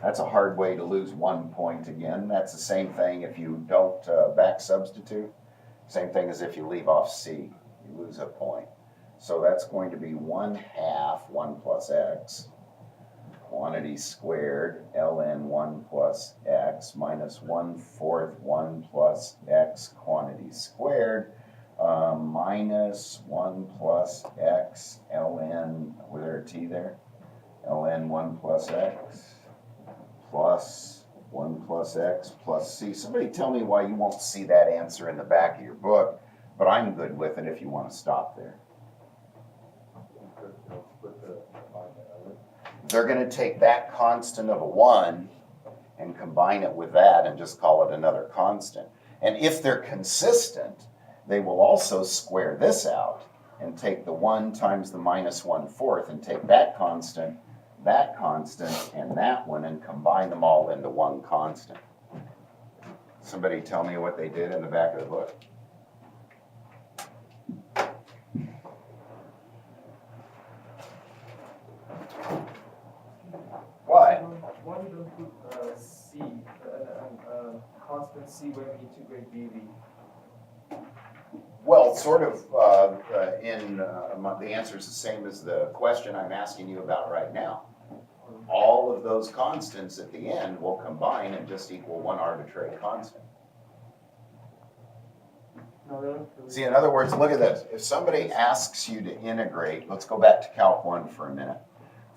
That's a hard way to lose 1 point again. That's the same thing if you don't back substitute. Same thing as if you leave off C, you lose a point. So that's going to be 1/2 1 plus x, quantity squared, ln 1 plus x, minus 1/4 1 plus x, quantity squared, minus 1 plus x, ln, was there a t there? ln 1 plus x, plus 1 plus x plus c. Somebody tell me why you won't see that answer in the back of your book, but I'm good with it if you want to stop there. They're going to take that constant of a 1 and combine it with that and just call it another constant. And if they're consistent, they will also square this out and take the 1 times the minus 1/4 and take that constant, and that one, and combine them all into one constant. Somebody tell me what they did in the back of the book. What? Why we don't put C, constant C when we integrate BV? Well, sort of the answer is the same as the question I'm asking you about right now. All of those constants at the end will combine and just equal one arbitrary constant. See, in other words, look at this. If somebody asks you to integrate, let's go back to Calc 1 for a minute.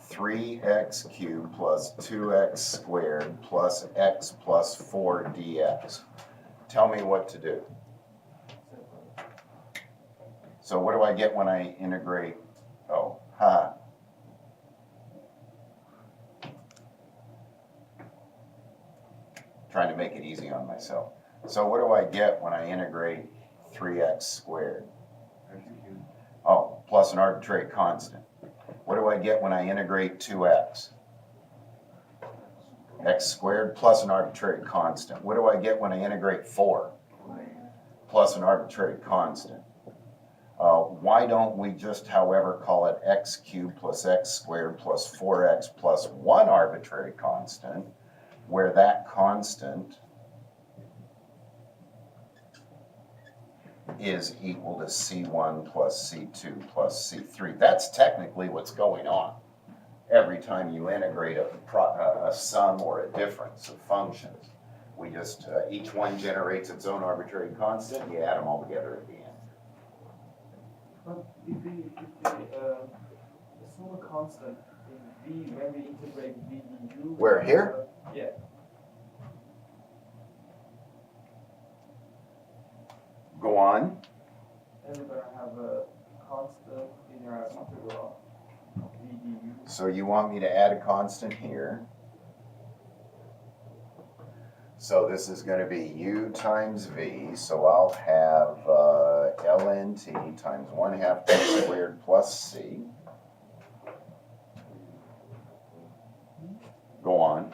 3x cubed plus 2x squared plus x plus 4 dx. Tell me what to do. So what do I get when I integrate? Trying to make it easy on myself. So what do I get when I integrate 3x squared? Plus an arbitrary constant. What do I get when I integrate 2x? X squared plus an arbitrary constant. What do I get when I integrate 4? Plus an arbitrary constant. Why don't we just, however, call it x cubed plus x squared plus 4x plus 1 arbitrary constant, where that constant is equal to C1 plus C2 plus C3. That's technically what's going on every time you integrate a sum or a difference of functions. We just, each one generates its own arbitrary constant, and you add them all together at the end. But if we assume a constant in V when we integrate V du. Where, here? Yeah. Go on. And we're going to have a constant in our integral V du. So you want me to add a constant here. So this is going to be u times v, so I'll have ln t times 1/2 t squared plus c. Go on.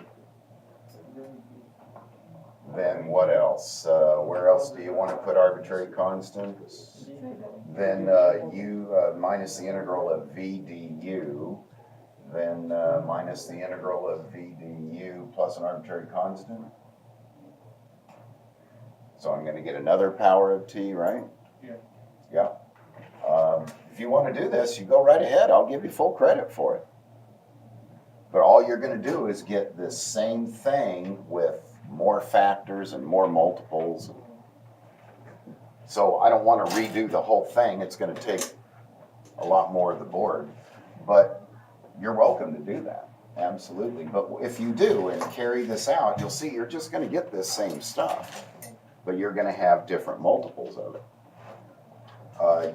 Then what else? Where else do you want to put arbitrary constants? Then u minus the integral of v du, then minus the integral of v du plus an arbitrary constant. So I'm going to get another power of t, right? Yeah. If you want to do this, you go right ahead. I'll give you full credit for it. But all you're going to do is get this same thing with more factors and more multiples. So I don't want to redo the whole thing. It's going to take a lot more of the board. But you're welcome to do that. Absolutely. But if you do and carry this out, you'll see you're just going to get this same stuff. But you're going to have different multiples of it.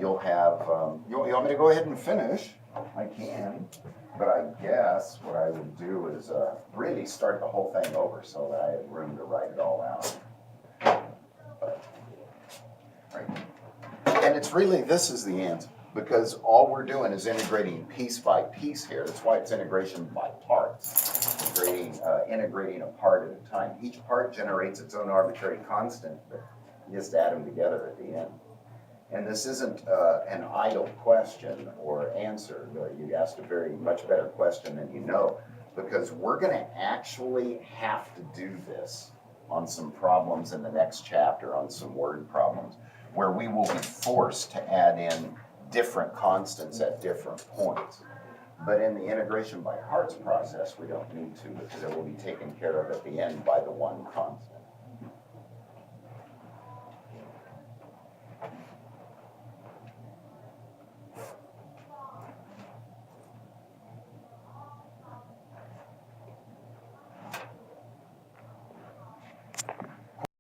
You'll have, you want me to go ahead and finish? I can, but I guess what I would do is really start the whole thing over so that I have room to write it all out. Right. And it's really, this is the answer, because all we're doing is integrating piece by piece here. That's why it's integration by parts. Integrating a part at a time. Each part generates its own arbitrary constant, but you just add them together at the end. And this isn't an idle question or answer. You asked a very much better question than you know. But because we're gonna actually have to do this on some problems in the next chapter, on some word problems, where we will be forced to add in different constants at different points. But in the integration by parts process, we don't need to, because it will be taken care of at the end by the one constant.